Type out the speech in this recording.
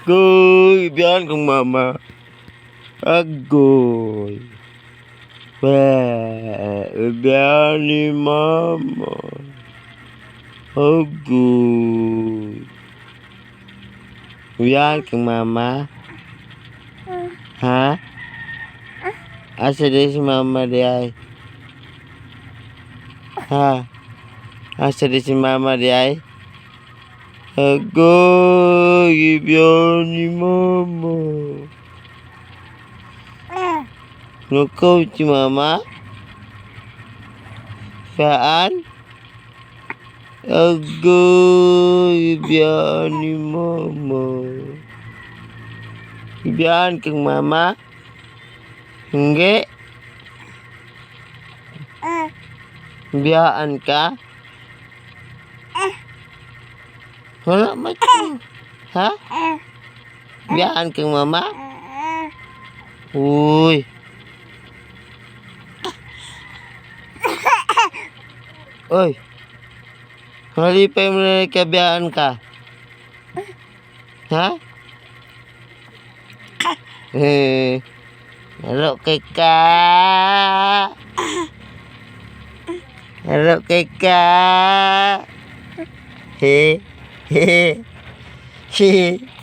Agoy, biyan kang mama. Agoy. Biyan ni mama. Agoy. Biyan kang mama. Ha? Asa di si mama di ay? Ha? Asa di si mama di ay? Agoy, biyan ni mama. Nukaw si mama? Saan? Agoy, biyan ni mama. Biyan kang mama? Hindi? Biyaan ka? Wala macam. Ha? Biyaan kang mama? Uy. Oy. Halipay mo na kabiyaan ka. Ha? Halo kay ka. Halo kay ka. He. He. He.